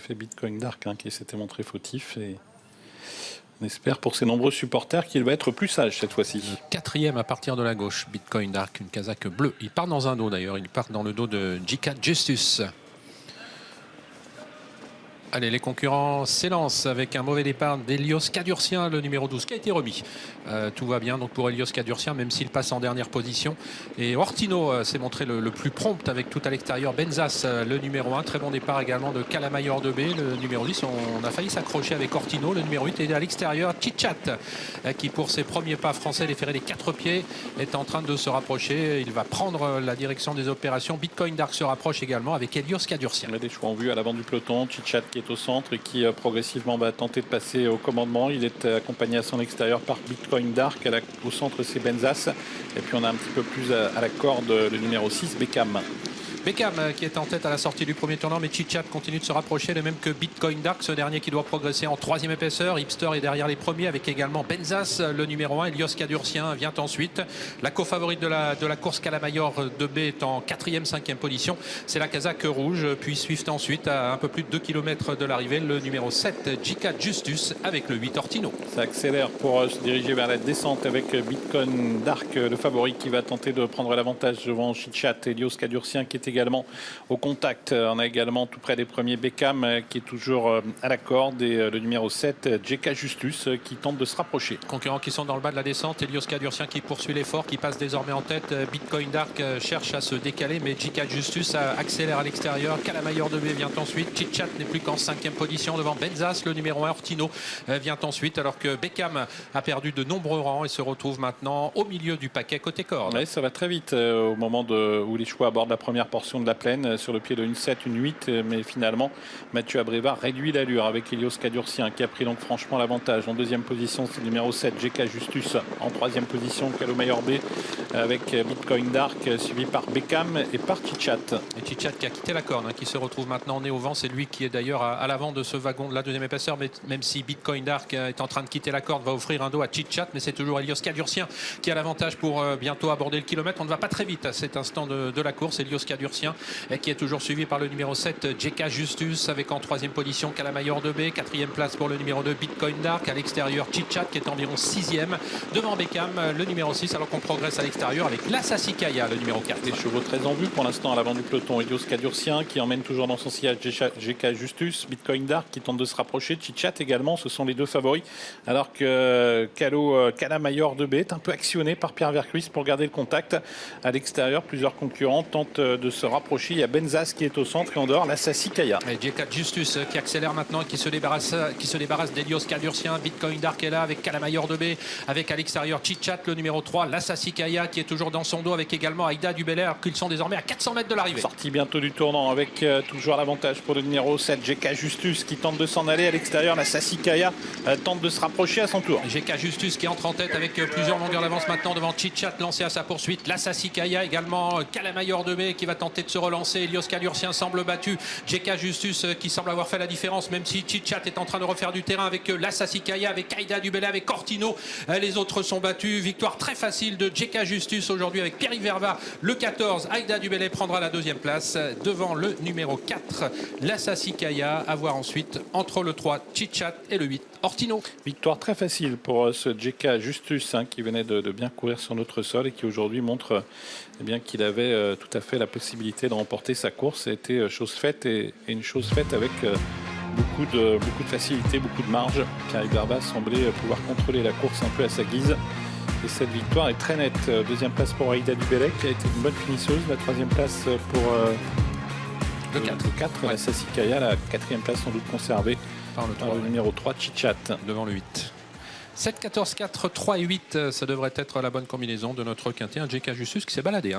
fait Bitcoin Dark qui s'était montré fautif. Et on espère pour ses nombreux supporters qu'il va être plus sage cette fois-ci. Quatrième à partir de la gauche, Bitcoin Dark, une casaque bleue. Il part dans un dos d'ailleurs, il part dans le dos de J.K. Justus. Allez, les concurrents s'élancent avec un mauvais départ d'Elios Cadurcien, le numéro 12, qui a été remis. Tout va bien donc pour Elios Cadurcien, même s'il passe en dernière position. Et Ortino s'est montré le plus prompt avec tout à l'extérieur. Benzas, le numéro 1. Très bon départ également de Calamayor 2B, le numéro 10. On a failli s'accrocher avec Ortino, le numéro 8. Et à l'extérieur, Chitchat, qui pour ses premiers pas français, les ferrés des 4 pieds, est en train de se rapprocher. Il va prendre la direction des opérations. Bitcoin Dark se rapproche également avec Elios Cadurcien. On a des choix en vue à l'avant du peloton. Chitchat qui est au centre et qui progressivement va tenter de passer au commandement. Il est accompagné à son extérieur par Bitcoin Dark. Au centre, c'est Benzas. Et puis on a un petit peu plus à la corde le numéro 6, Beckham. Beckham qui est en tête à la sortie du premier tournant, mais Chitchat continue de se rapprocher, de même que Bitcoin Dark, ce dernier qui doit progresser en troisième épaisseur. Hipster est derrière les premiers avec également Benzas, le numéro 1. Elios Cadurcien vient ensuite. La co-favorite de la course Calamayor 2B est en quatrième, cinquième position. C'est la casaque rouge, puis suivent ensuite à un peu plus de 2 km de l'arrivée le numéro 7, J.K. Justus avec le 8 Ortino. Ça accélère pour se diriger vers la descente avec Bitcoin Dark, le favori qui va tenter de prendre l'avantage devant Chitchat. Elios Cadurcien qui est également au contact. On a également tout près des premiers Beckham qui est toujours à la corde et le numéro 7 J.K. Justus qui tente de se rapprocher. Concurrents qui sont dans le bas de la descente. Elios Cadurcien qui poursuit l'effort, qui passe désormais en tête. Bitcoin Dark cherche à se décaler, mais J.K. Justus accélère à l'extérieur. Calamayor 2B vient ensuite. Chitchat n'est plus qu'en cinquième position devant Benzas, le numéro 1. Ortino vient ensuite, alors que Beckham a perdu de nombreux rangs et se retrouve maintenant au milieu du paquet côté corde. Ouais, ça va très vite au moment où les chevaux abordent la première portion de la plaine sur le pied de 1,7, 1,8, mais finalement Mathieu Abrévard réduit l'allure avec Elios Cadurcien qui a pris donc franchement l'avantage. En deuxième position, c'est le numéro 7 J.K. Justus. En troisième position, Calamayor B avec Bitcoin Dark suivi par Beckham et par Chitchat. Et Chitchat qui a quitté la corde, qui se retrouve maintenant nez au vent. C'est lui qui est d'ailleurs à l'avant de ce wagon de la deuxième épaisseur, mais même si Bitcoin Dark est en train de quitter la corde, va offrir un dos à Chitchat, mais c'est toujours Elios Cadurcien qui a l'avantage pour bientôt aborder le kilomètre. On ne va pas très vite à cet instant de la course. Elios Cadurcien qui est toujours suivi par le numéro 7 J.K. Justus avec en troisième position Calamayor 2B, quatrième place pour le numéro 2 Bitcoin Dark, à l'extérieur Chitchat qui est environ sixième devant Beckham le numéro 6, alors qu'on progresse à l'extérieur avec l'Assassikaya le numéro 4. Des chevaux très en vue pour l'instant à l'avant du peloton. Elios Cadurcien qui emmène toujours dans son sillage J.K. Justus, Bitcoin Dark qui tente de se rapprocher, Chitchat également, ce sont les deux favoris, alors que Calamayor 2B est un peu actionné par Pierre Vercruis pour garder le contact à l'extérieur. Plusieurs concurrents tentent de se rapprocher. Il y a Benzas qui est au centre et en dehors l'Assassikaya. Et J.K. Justus qui accélère maintenant et qui se débarrasse d'Elios Cadurcien. Bitcoin Dark est là avec Calamayor 2B, avec à l'extérieur Chitchat le numéro 3, l'Assassikaya qui est toujours dans son dos avec également Aïda Dubelair, qu'ils sont désormais à 400 mètres de l'arrivée. Sortie bientôt du tournant avec toujours l'avantage pour le numéro 7 J.K. Justus qui tente de s'en aller à l'extérieur. L'Assassikaya tente de se rapprocher à son tour. J.K. Justus qui entre en tête avec plusieurs longueurs d'avance maintenant devant Chitchat lancé à sa poursuite. L'Assassikaya également, Calamayor 2B qui va tenter de se relancer. Elios Cadurcien semble battu. J.K. Justus qui semble avoir fait la différence, même si Chitchat est en train de refaire du terrain avec l'Assassikaya, avec Aïda Dubelair, avec Ortino. Les autres sont battus. Victoire très facile de J.K. Justus aujourd'hui avec Pierre Verva, le 14. Aïda Dubelair prendra la deuxième place devant le numéro 4, l'Assassikaya. À voir ensuite entre le 3, Chitchat, et le 8, Ortino. Victoire très facile pour ce J.K. Justus qui venait de bien courir sur notre sol et qui aujourd'hui montre qu'il avait tout à fait la possibilité de remporter sa course. C'était chose faite et une chose faite avec beaucoup de facilité, beaucoup de marge. Pierre Verva semblait pouvoir contrôler la course un peu à sa guise. Et cette victoire est très nette. Deuxième place pour Aïda Dubelair qui a été une bonne finisseuse. La troisième place pour le 4, ouais. L'Assassikaya. La quatrième place sans doute conservée par le numéro 3 Chitchat. Devant le 8. 7, 14, 4, 3 et 8, ça devrait être la bonne combinaison de notre quintet. Un J.K. Justus qui s'est baladé.